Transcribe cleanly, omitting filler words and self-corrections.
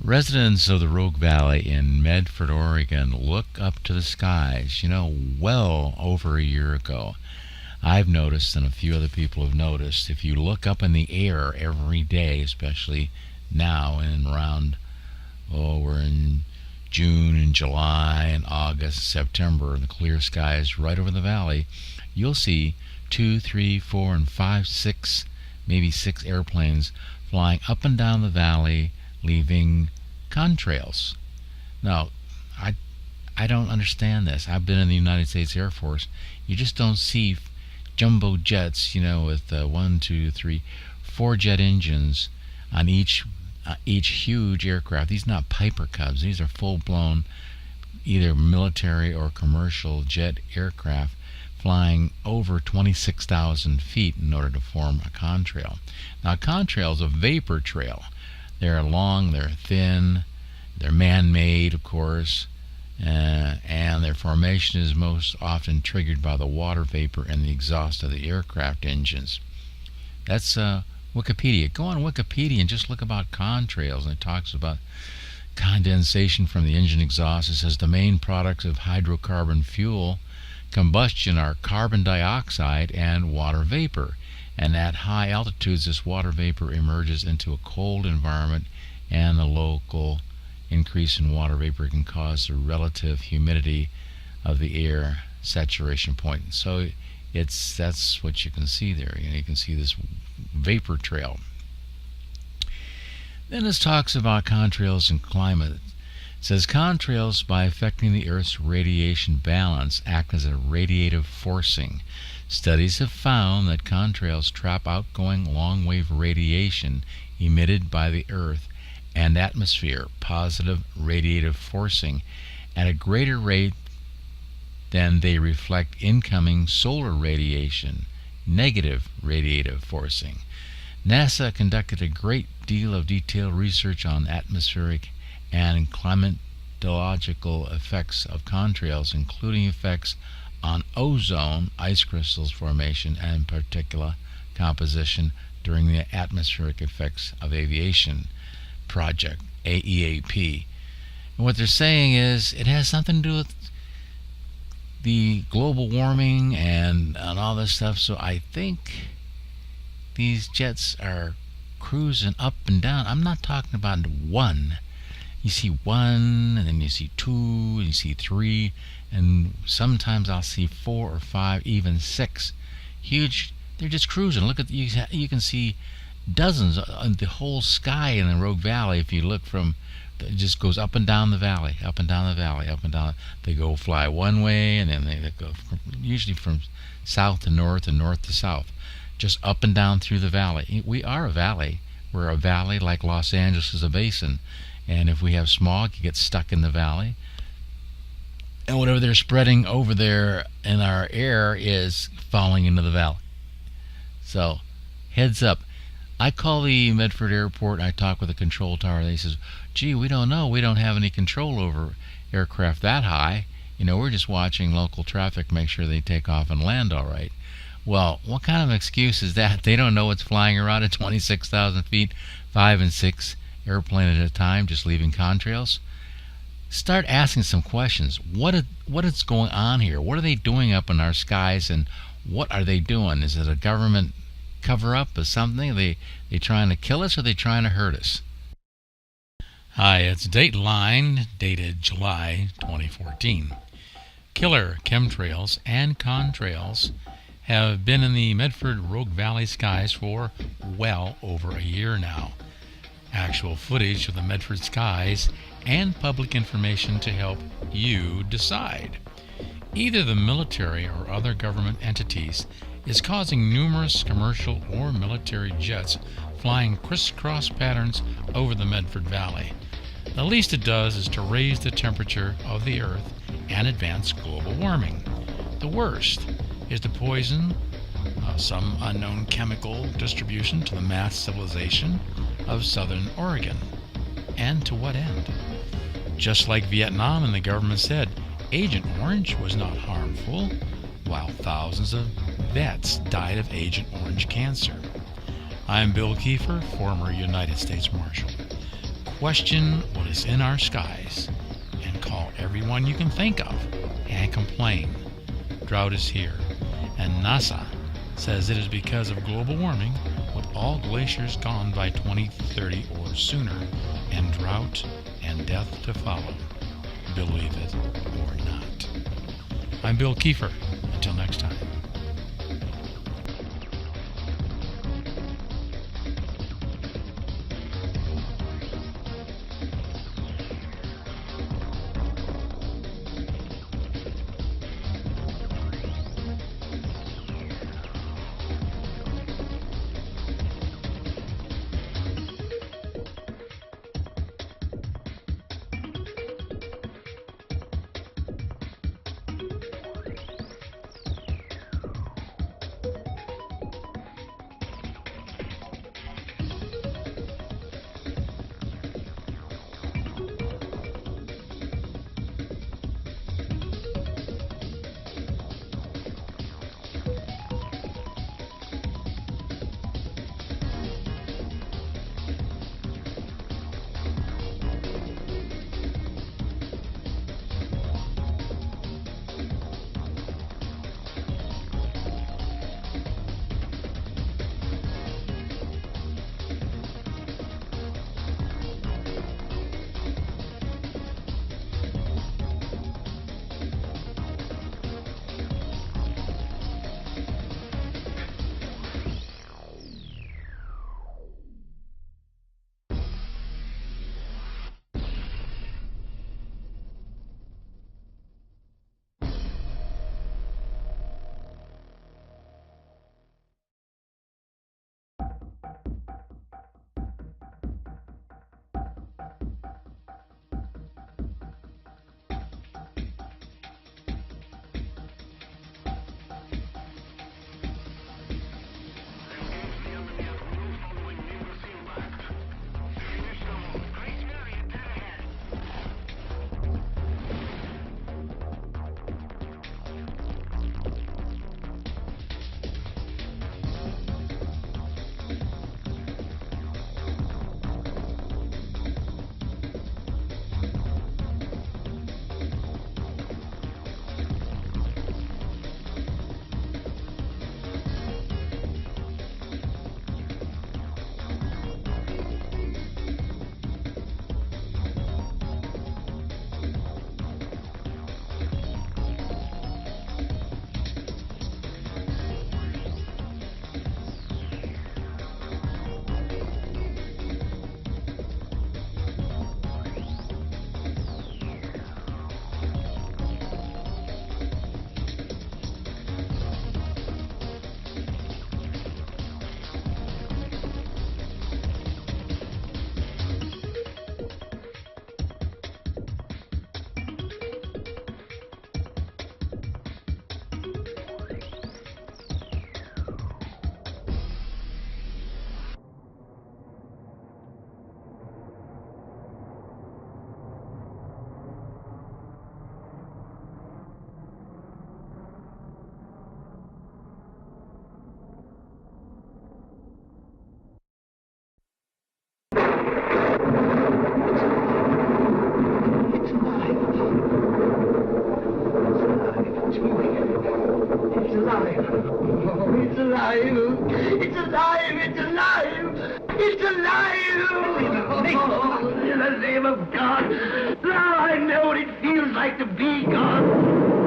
Residents of the Rogue Valley in Medford, Oregon, look up to the skies. Well over a year ago, I've noticed, and a few other people have noticed, if you look up in the air every day, especially now and around, we're in June and July and August, September, the clear skies right over the valley, you'll see 2, 3, 4, and 5, 6, maybe 6 airplanes flying up and down the valley, leaving contrails. Now, I don't understand this. I've been in the United States Air Force. You just don't see jumbo jets, with 1, 2, 3, 4 jet engines on each huge aircraft. These are not Piper Cubs. These are full-blown, either military or commercial jet aircraft flying over 26,000 feet in order to form a contrail. Now, a contrail is a vapor trail. They're long, they're thin, they're man-made, of course, and their formation is most often triggered by the water vapor and the exhaust of the aircraft engines. That's Wikipedia. Go on Wikipedia and just look about contrails, and it talks about condensation from the engine exhaust. It says the main products of hydrocarbon fuel combustion are carbon dioxide and water vapor. And at high altitudes, this water vapor emerges into a cold environment, and the local increase in water vapor can cause the relative humidity of the air saturation point. So that's what you can see there. You can see this vapor trail. Then this talks about contrails and climate. It says contrails, by affecting the Earth's radiation balance, act as a radiative forcing. Studies have found that contrails trap outgoing long-wave radiation emitted by the Earth and atmosphere, positive radiative forcing, at a greater rate than they reflect incoming solar radiation, negative radiative forcing. NASA conducted a great deal of detailed research on atmospheric and climatological effects of contrails, including effects on ozone, ice crystals formation, and particulate composition during the atmospheric effects of aviation project, AEAP. And what they're saying is it has something to do with the global warming and all this stuff. So I think these jets are cruising up and down. I'm not talking about one. You see 1, and then you see 2, and you see 3, and sometimes I'll see 4 or 5, even 6. Huge. They're just cruising. Look at you can see dozens of the whole sky in the Rogue Valley. If you look from, it just goes up and down the valley, up and down the valley, up and down. They go fly one way, and then they go usually from south to north and north to south, just up and down through the valley. We are a valley. We're a valley like Los Angeles is a basin. And if we have smog, you get stuck in the valley. And whatever they're spreading over there in our air is falling into the valley. So, heads up. I call the Medford airport and I talk with the control tower. They says, gee, we don't know. We don't have any control over aircraft that high. We're just watching local traffic, make sure they take off and land all right. Well, what kind of excuse is that? They don't know what's flying around at 26,000 feet, 5 and 6 airplane at a time, just leaving contrails. Start asking some questions. What is going on here? What are they doing up in our skies, and what are they doing? Is it a government cover-up or something? Are they trying to kill us, or are they trying to hurt us? Hi, it's Dateline, dated July 2014. Killer chemtrails and contrails have been in the Medford Rogue Valley skies for well over a year now. Actual footage of the Medford skies and public information to help you decide. Either the military or other government entities is causing numerous commercial or military jets flying crisscross patterns over the Medford Valley. The least it does is to raise the temperature of the Earth and advance global warming. The worst is to poison some unknown chemical distribution to the mass civilization of southern Oregon. And to what end? Just like Vietnam, and the government said Agent Orange was not harmful, while thousands of vets died of Agent Orange cancer. I'm Bill Kiefer, former United States Marshal. Question what is in our skies and call everyone you can think of and complain. Drought is here, and NASA says it is because of global warming, with all glaciers gone by 2030 or sooner, and drought and death to follow. Believe it or not. I'm Bill Kiefer. Until next time. It's alive! It's alive! It's alive! It's alive! Oh, in the name of God! Now I know what it feels like to be God!